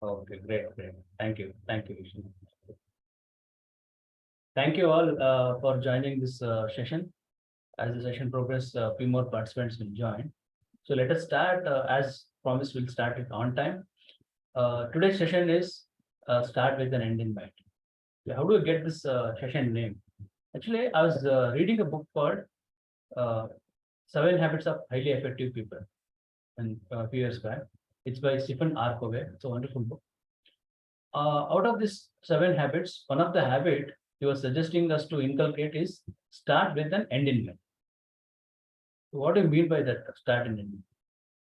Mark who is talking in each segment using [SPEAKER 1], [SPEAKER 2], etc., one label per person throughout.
[SPEAKER 1] Okay, great, great. Thank you, Vishnu. Thank you all for joining this session. As the session progresses, a few more participants will join. So let us start. As promised, we'll start it on time. Today's session is start with an end in mind. So how do we get this session name? Actually, I was reading a book called uh, Seven Habits of Highly Effective People, and a few years back. It's by Stephen R. Covey. It's a wonderful book. Out of these seven habits, one of the habit he was suggesting us to inculcate is start with an end in mind. So what do you mean by that start and end?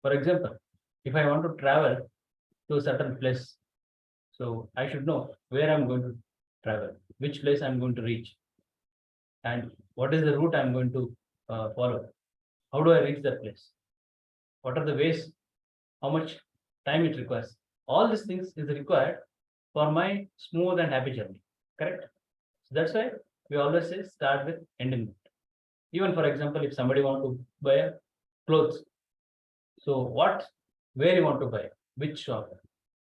[SPEAKER 1] For example, if I want to travel to a certain place, so I should know where I'm going to travel, which place I'm going to reach, and what is the route I'm going to follow. How do I reach that place? What are the ways? How much time it requires? All these things is required for my smooth and happy journey. Correct? So that's why we always say start with end in mind. Even for example, if somebody want to buy a clothes, so where you want to buy, which shop,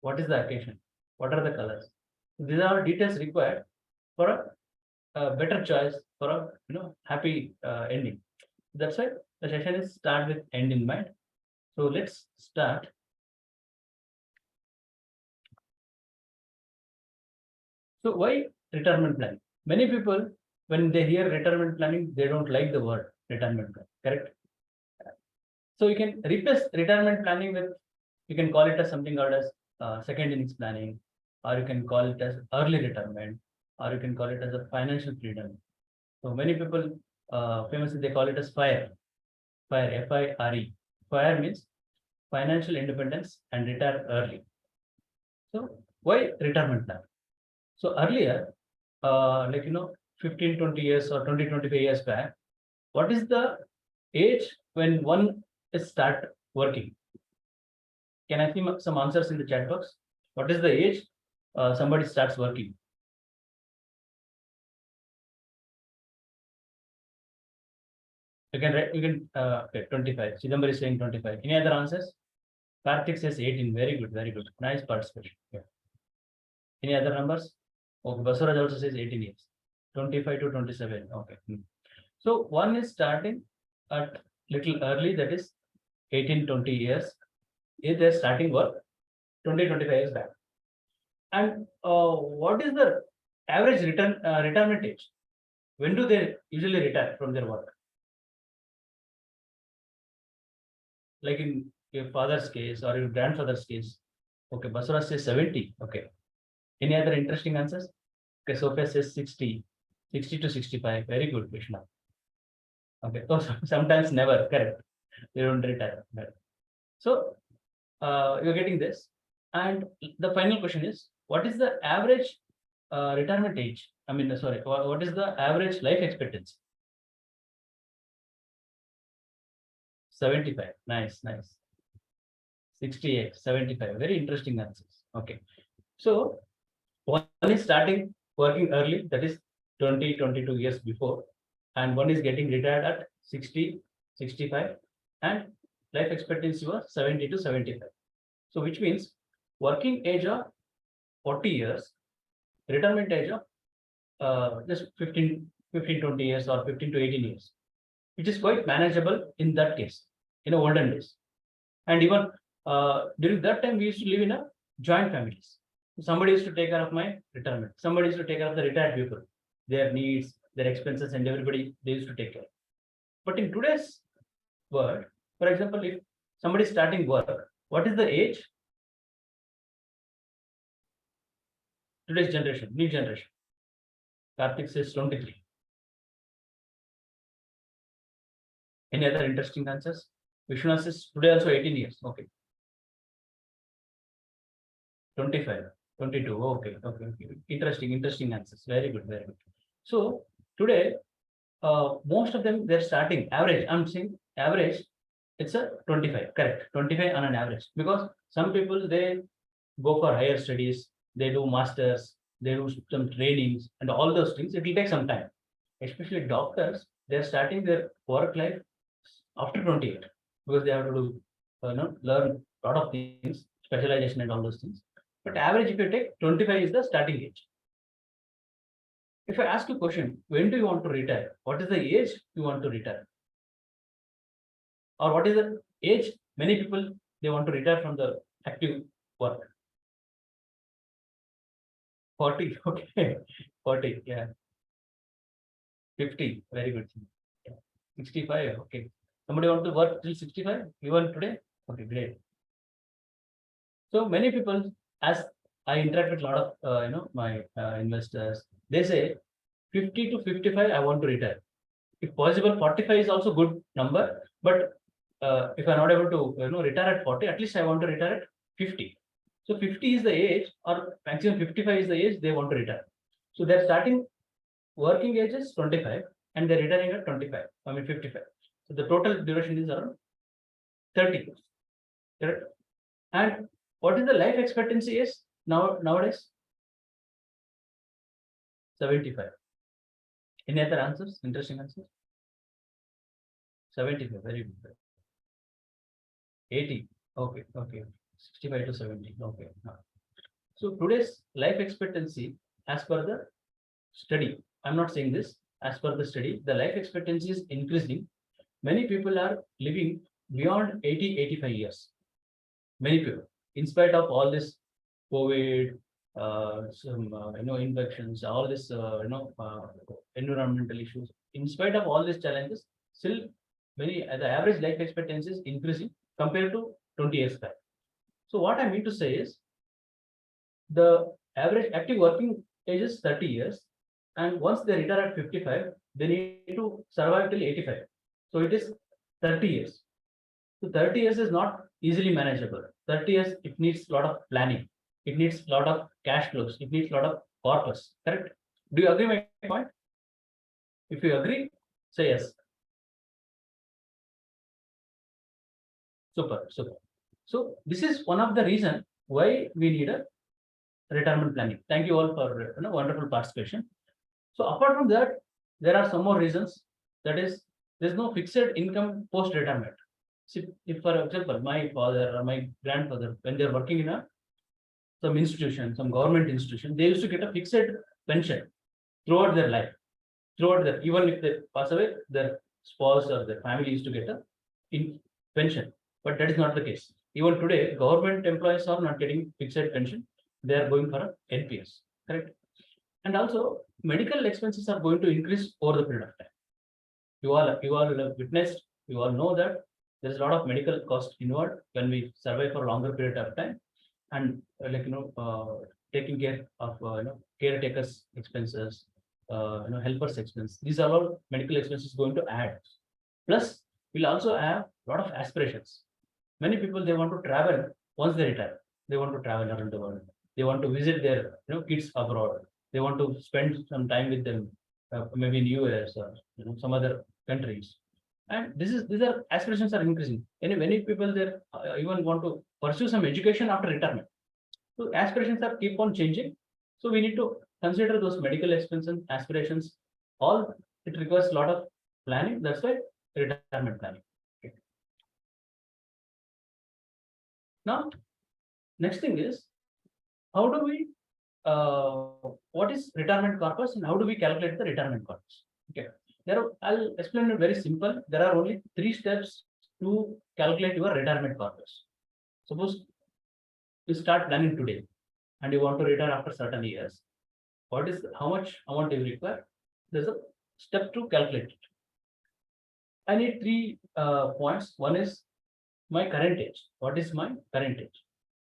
[SPEAKER 1] what is the occasion, what are the colors? These are all details required for a better choice for a happy ending. That's why the session is start with end in mind. So let's start. So why retirement planning? Many people, when they hear retirement planning, they don't like the word retirement plan. Correct? So you can replace retirement planning with, you can call it as something called as second innings planning, or you can call it as early retirement, or you can call it as a financial freedom. So many people famously they call it as FIRE, FIRE. FIRE means financial independence and retire early. So why retirement plan? So earlier, 15, 20 years or 20, 25 years back, what is the age when one is start working? Can I see some answers in the chat box? What is the age somebody starts working? Okay, 25. Chidambar is saying 25. Any other answers? Karthik says 18. Very good, very good. Nice participation. Yeah. Any other numbers? Okay, Basuraj also says 18 years. 25 to 27. Okay. So one is starting at little early, that is 18, 20 years. If they're starting work 20, 25 years back. And what is the average retirement age? When do they usually retire from their work? Like in your father's case or your grandfather's case. Okay, Basura says 70. Okay. Any other interesting answers? Okay, Sophia says 60. 60 to 65. Very good, Krishna. Okay. Oh, sometimes never. Correct. They don't retire. Right. So you're getting this. And the final question is, what is the average retirement age? I mean, sorry, what is the average life expectancy? 75. Nice, nice. 68, 75. Very interesting answers. Okay. So one is starting working early, that is 20, 22 years before, and one is getting retired at 60, 65, and life expectancy was 70 to 75. So which means working age of 40 years, retirement age of just 15, 20 years or 15 to 18 years, which is quite manageable in that case, in the olden days. And even during that time, we used to live in a joint families. Somebody used to take care of my retirement. Somebody used to take care of the retired people, their needs, their expenses, and everybody they used to take care. But in today's world, for example, if somebody is starting work, what is the age? Today's generation, new generation. Karthik says 23. Any other interesting answers? Vishnu says today also 18 years. Okay. 25, 22. Okay, okay. Interesting answers. Very good, very good. So today, most of them they're starting average. I'm saying average. It's a 25. Correct. 25 on an average, because some people they go for higher studies, they do masters, they do some trainings, and all those things. It will take some time. Especially doctors, they're starting their work life after 28, because they have to do, learn a lot of things, specialization and all those things. But average, if you take 25 is the starting age. If I ask you a question, when do you want to retire? What is the age you want to retire? Or what is the age many people they want to retire from the active work? 40, okay. 40, yeah. 50, very good. Yeah. 65, okay. Somebody want to work till 65, even today? Okay, great. So many people, as I interact with a lot of my investors, they say 50 to 55, I want to retire. If possible, 45 is also good number, but if I'm not able to retire at 40, at least I want to retire at 50. So 50 is the age, or maximum 55 is the age they want to retire. So they're starting working age is 25, and they're retiring at 25. I mean 55. So the total duration is around 30 years. Correct? And what is the life expectancy is nowadays? 75. Any other answers? Interesting answers? 75, very good. 80. Okay, okay. 65 to 70. Okay. So today's life expectancy, as per the study, I'm not saying this, as per the study, the life expectancy is increasing. Many people are living beyond 80, 85 years. Many people, in spite of all this COVID, some infections, all this environmental issues. In spite of all these challenges, still the average life expectancy is increasing compared to 20 years back. So what I mean to say is, the average active working age is 30 years, and once they retire at 55, they need to survive till 85. So it is 30 years. So 30 years is not easily manageable. 30 years, it needs a lot of planning. It needs a lot of cash flows. It needs a lot of corpus. Correct? Do you agree my point? If you agree, say yes. Super, super. So this is one of the reasons why we need a retirement planning. Thank you all for wonderful participation. So apart from that, there are some more reasons. That is, there's no fixed income post retirement. See, if for example, my father or my grandfather, when they're working in some institution, some government institution, they used to get a fixed pension throughout their life. Even if they pass away, their spouse or their family used to get a pension. But that is not the case. Even today, government employees are not getting fixed pension. They are going for a NPS. Correct? And also, medical expenses are going to increase over the period of time. You all witnessed, you all know that there's a lot of medical cost involved when we survive for a longer period of time, and taking care of caretakers expenses, helpers expense. These are all medical expenses going to add. Plus, we'll also have a lot of aspirations. Many people, they want to travel once they retire. They want to travel around the world. They want to visit their kids abroad. They want to spend some time with them, maybe in US or some other countries. And these are aspirations are increasing. And many people there even want to pursue some education after retirement. So aspirations are keep on changing. So we need to consider those medical expenses, aspirations. All it requires a lot of planning. That's why retirement planning. Okay. Now, next thing is, how do we what is retirement corpus and how do we calculate the retirement corpus? Okay, I'll explain it very simple. There are only 3 steps to calculate your retirement corpus. Suppose you start planning today and you want to retire after certain years. How much amount you require? There's a step to calculate it. I need 3 points. One is my current age. What is my current age?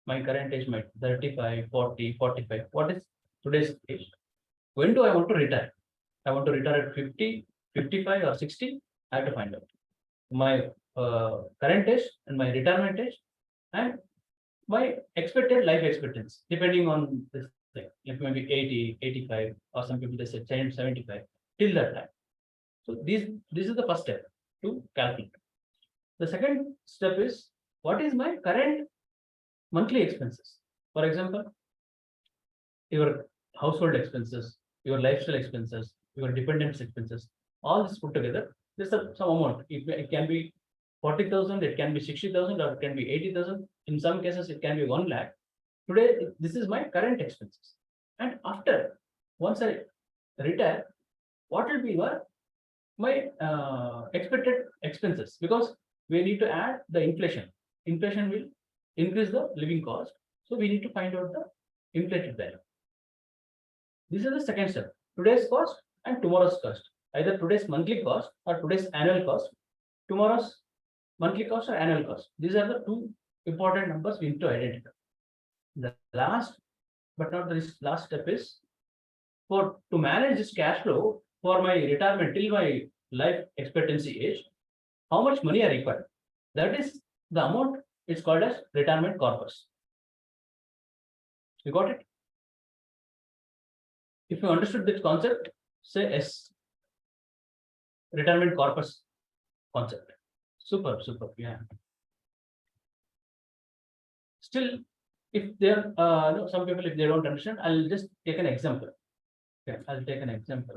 [SPEAKER 1] My current age might 35, 40, 45. What is today's age? When do I want to retire? I want to retire at 50, 55 or 60. I have to find out my current age and my retirement age and my expected life expectancy, depending on this thing. It may be 80, 85, or some people they say 75 till that time. So this is the first step to calculate. The second step is, what is my current monthly expenses? For example, your household expenses, your lifestyle expenses, your dependents expenses, all this put together, there's some amount. It can be 40,000, it can be 60,000, or it can be 80,000. In some cases, it can be 1 lakh. Today, this is my current expenses. And after, once I retire, what will be my expected expenses? Because we need to add the inflation. Inflation will increase the living cost. So we need to find out the inflated value. This is the second step. Today's cost and tomorrow's cost. Either today's monthly cost or today's annual cost. Tomorrow's monthly cost or annual cost. These are the two important numbers we need to identify. The last but not the last step is to manage this cash flow for my retirement till my life expectancy age, how much money I require. That is the amount is called as retirement corpus. You got it? If you understood this concept, say yes. Retirement corpus concept. Super. Yeah. Still, if there some people, if they don't understand, I'll just take an example. Okay, I'll take an example.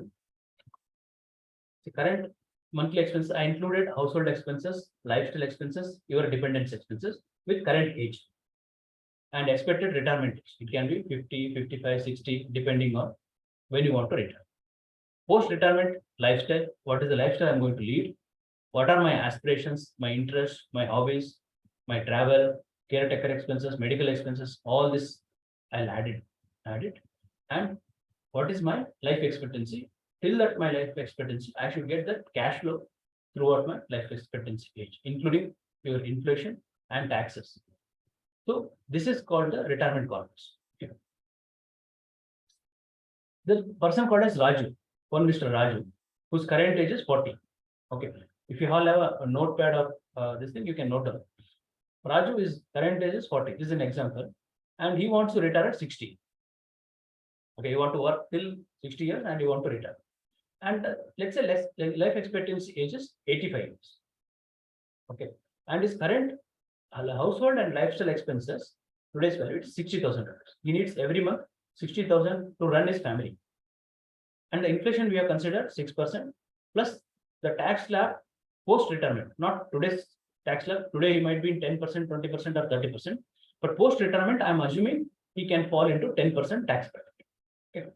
[SPEAKER 1] The current monthly expenses, I included household expenses, lifestyle expenses, your dependents expenses with current age and expected retirement age. It can be 50, 55, 60, depending on when you want to retire. Post-retirement lifestyle, what is the lifestyle I'm going to lead? What are my aspirations, my interests, my hobbies, my travel, caretaker expenses, medical expenses, all this I'll add it. And what is my life expectancy? Till that my life expectancy, I should get that cash flow throughout my life expectancy age, including your inflation and taxes. So this is called the retirement corpus. Okay. The person called as Raju, one Mr. Raju, whose current age is 40. Okay. If you all have a notepad of this thing, you can note down. Raju is current age is 40. This is an example. And he wants to retire at 60. Okay, you want to work till 60 years and you want to retire. And let's say life expectancy age is 85 years. Okay. And his current household and lifestyle expenses, today's value is $60,000. He needs every month 60,000 to run his family. And the inflation we have considered 6% plus the tax slab post-retirement, not today's tax slab. Today he might be in 10%, 20% or 30%. But post-retirement, I'm assuming he can fall into 10% tax bracket. Okay.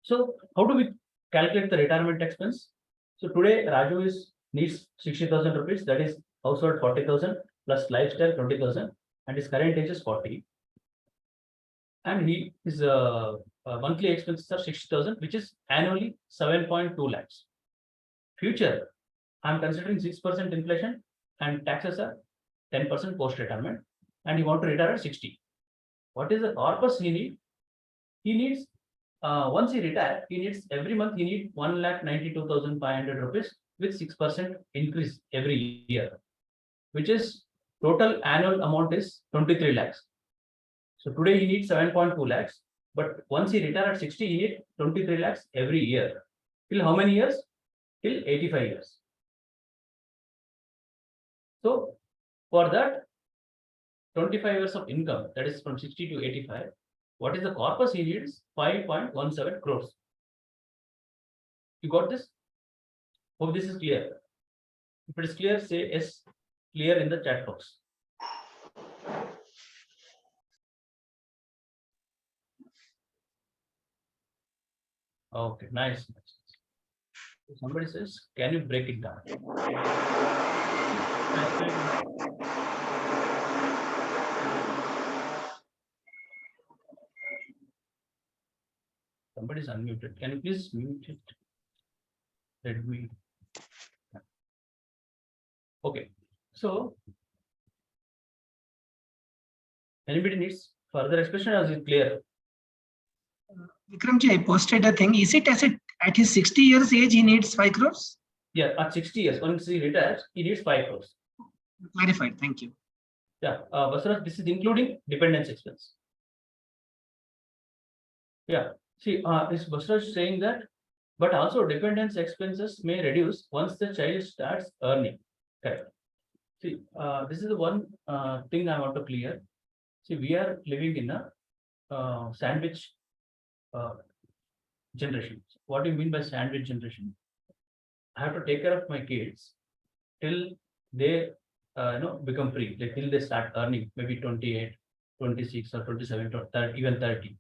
[SPEAKER 1] So how do we calculate the retirement expense? So today Raju needs 60,000 rupees, that is household 40,000 plus lifestyle 20,000, and his current age is 40. And his monthly expenses are 60,000, which is annually 7.2 lakhs. Future, I'm considering 6% inflation and taxes are 10% post-retirement, and he want to retire at 60. What is the corpus he needs? He needs, once he retires, he needs every month, he needs 1,92,500 rupees with 6% increase every year, which is total annual amount is 23 lakhs. So today he needs 7.2 lakhs, but once he retires at 60, he needs 23 lakhs every year. Till how many years? Till 85 years. So for that 25 years of income, that is from 60 to 85, what is the corpus he needs? 5.17 crores. You got this? Hope this is clear. If it is clear, say yes, clear in the chat box. Okay, nice. Somebody says, can you break it down? Somebody is unmuted. Can you please mute it? Let me. Okay. So, anybody needs further explanation, or is it clear?
[SPEAKER 2] Vikramji, I posted a thing. Is it at his 60 years age, he needs 5 crores?
[SPEAKER 1] Yeah, at 60 years, once he retires, he needs 5 crores.
[SPEAKER 2] Clarified. Thank you.
[SPEAKER 1] Yeah, Basaraj, this is including dependence expense. Yeah, see, this Basaraj saying that, but also dependence expenses may reduce once the child starts earning. Correct. See, this is the one thing I want to clear. See, we are living in a sandwich generation. What do you mean by sandwich generation? I have to take care of my kids till they become free, like till they start earning, maybe 28 26 or 27 or 30, even 30.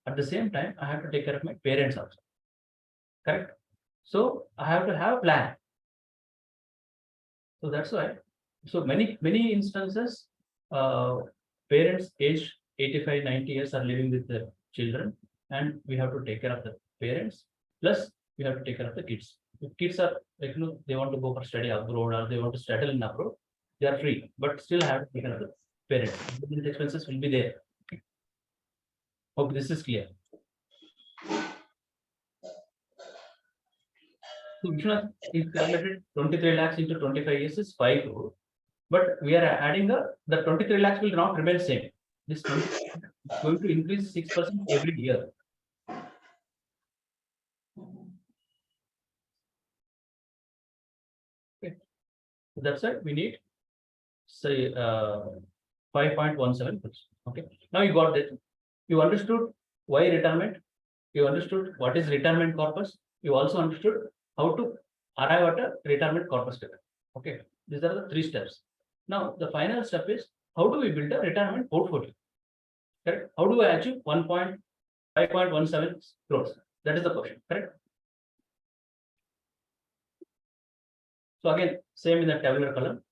[SPEAKER 1] At the same time, I have to take care of my parents also. Correct? So I have to have a plan. So that's why. So many instances, parents aged 85, 90 years are living with their children, and we have to take care of the parents. Plus, we have to take care of the kids. If kids are like they want to go for study abroad or they want to settle in abroad, they are free, but still have to take care of the parents. These expenses will be there. Hope this is clear. So Vishwanath is calculated 23 lakhs into 25 years is 5 crore. But we are adding the 23 lakhs will not remain same. This 20 is going to increase 6% every year. Okay. So that's why we need say 5.17%. Okay. Now you got that. You understood why retirement. You understood what is retirement corpus. You also understood how to arrive at a retirement corpus figure. Okay. These are the 3 steps. Now the final step is how do we build a retirement portfolio? Correct? How do I achieve 5.17 crores? That is the question. Correct? So again, same in the tabular column.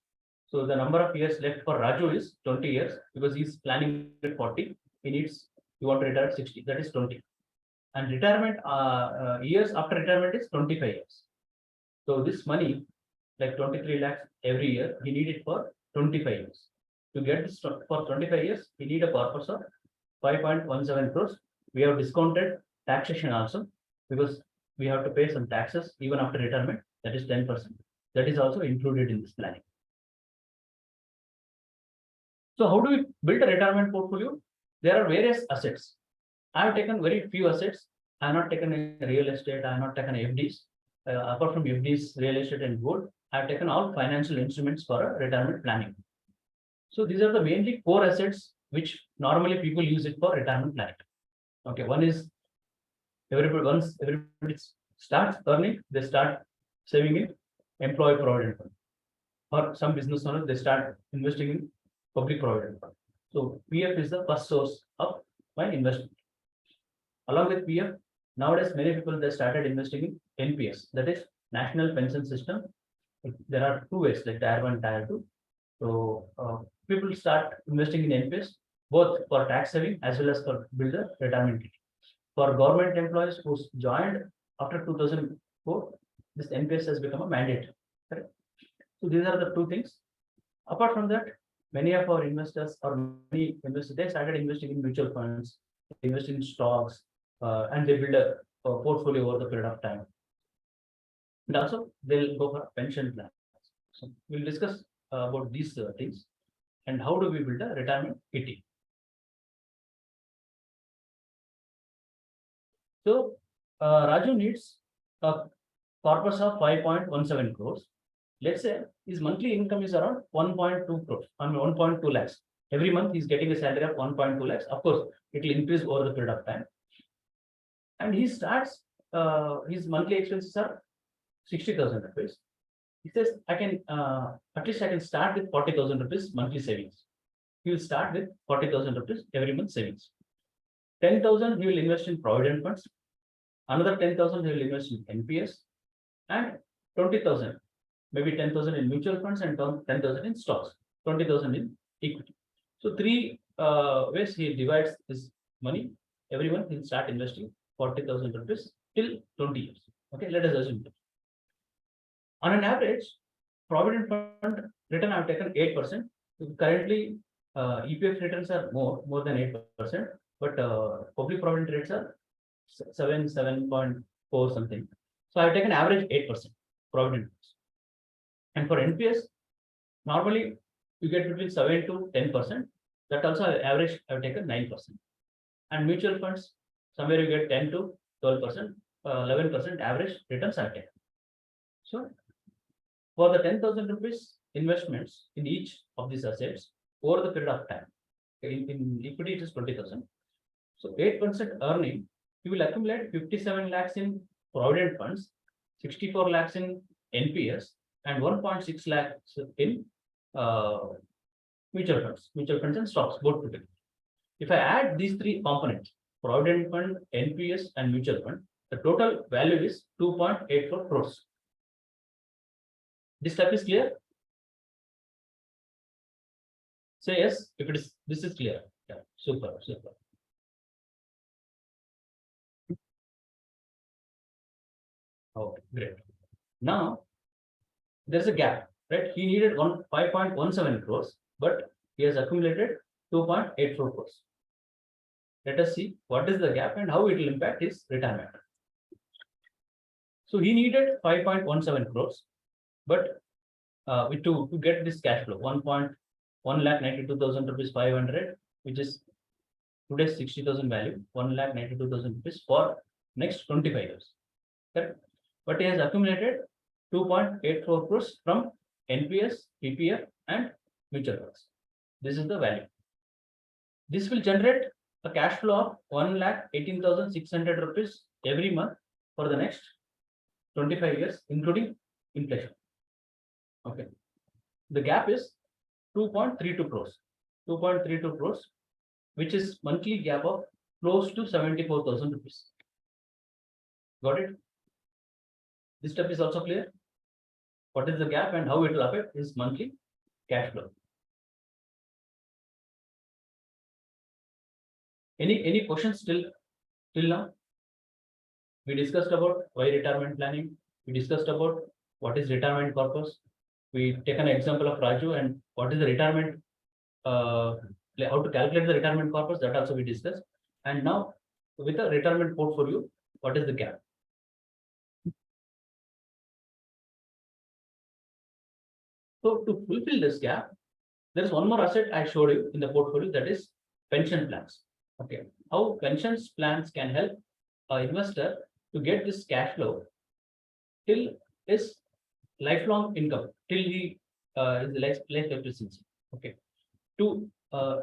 [SPEAKER 1] So the number of years left for Raju is 20 years because he's planning at 40. He want to retire at 60. That is 20. And retirement years after retirement is 25 years. So this money, like 23 lakhs every year, he need it for 25 years. To get this for 25 years, he need a corpus of 5.17 crores. We have discounted taxation also because we have to pay some taxes even after retirement. That is 10%. That is also included in this planning. So how do we build a retirement portfolio? There are various assets. I have taken very few assets. I have not taken real estate. I have not taken FDs. Apart from FDs, real estate and gold, I have taken all financial instruments for a retirement planning. So these are the mainly core assets which normally people use it for retirement planning. Okay, one is once everybody starts earning, they start saving in employee provident fund. Or some business owners, they start investing in public provident fund. So PF is the first source of my investment. Along with PF, nowadays many people they started investing in NPS, that is National Pension System. There are 2 ways, like Tier 1, Tier 2. So people start investing in NPS both for tax saving as well as for build a retirement kit. For government employees who joined after 2004, this NPS has become a mandate. Correct? So these are the 2 things. Apart from that, many of our investors or many investors, they started investing in mutual funds, invest in stocks, and they build a portfolio over the period of time. And also they'll go for pension plans. So we'll discuss about these things and how do we build a retirement kitty. So Raju needs a corpus of 5.17 crores. Let's say his monthly income is around 1.2 crores, 1.2 lakhs. Every month he's getting a salary of 1.2 lakhs. Of course, it will increase over the period of time. And he starts, his monthly expenses are 60,000 rupees. He says, I can, at least I can start with 40,000 rupees monthly savings. He will start with 40,000 rupees every month savings. 10,000 he will invest in provident funds. Another 10,000 he will invest in NPS. And 20,000, maybe 10,000 in mutual funds and 10,000 in stocks, 20,000 in equity. So 3 ways he divides his money. Every month he'll start investing 40,000 rupees till 20 years. Okay, let us assume that. On an average, provident fund return I have taken 8%. Currently, EPF returns are more than 8%, but public provident rates are 7.4 something. So I have taken average 8% provident. And for NPS, normally you get between 7 to 10%. That also average I have taken 9%. And mutual funds, somewhere you get 10 to 12%, 11% average returns I have taken. So for the 10,000 rupees investments in each of these assets over the period of time, in equity it is 20,000. So 8% earning, you will accumulate 57 lakhs in provident funds, 64 lakhs in NPS, and 1.6 lakhs in mutual funds and stocks, both together. If I add these three components, provident fund, NPS, and mutual fund, the total value is 2.84 crores. This step is clear? Say yes if it is. This is clear. Yeah, super. Okay, great. Now there's a gap, right? He needed 5.17 crores, but he has accumulated 2.84 crores. Let us see what is the gap and how it will impact his retirement. So he needed 5.17 crores, but to get this cash flow, 1,92,000 rupees 500, which is today's 60,000 value, 1,92,000 rupees for next 25 years. Correct? But he has accumulated 2.84 crores from NPS, PPF, and mutual funds. This is the value. This will generate a cash flow of 1,18,600 rupees every month for the next 25 years, including inflation. Okay. The gap is 2.32 crores. 2.32 crores, which is monthly gap of close to 74,000 rupees. Got it? This step is also clear. What is the gap and how it will affect his monthly cash flow? Any questions till now? We discussed about why retirement planning. We discussed about what is retirement corpus. We take an example of Raju and what is the retirement, how to calculate the retirement corpus, that also we discussed. And now with the retirement portfolio, what is the gap? So to fulfill this gap, there is one more asset I showed you in the portfolio, that is pension plans. Okay, how pensions plans can help an investor to get this cash flow till his lifelong income, till he is the life expectancy. Okay, to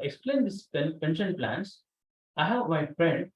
[SPEAKER 1] explain this pension plans, I have my friend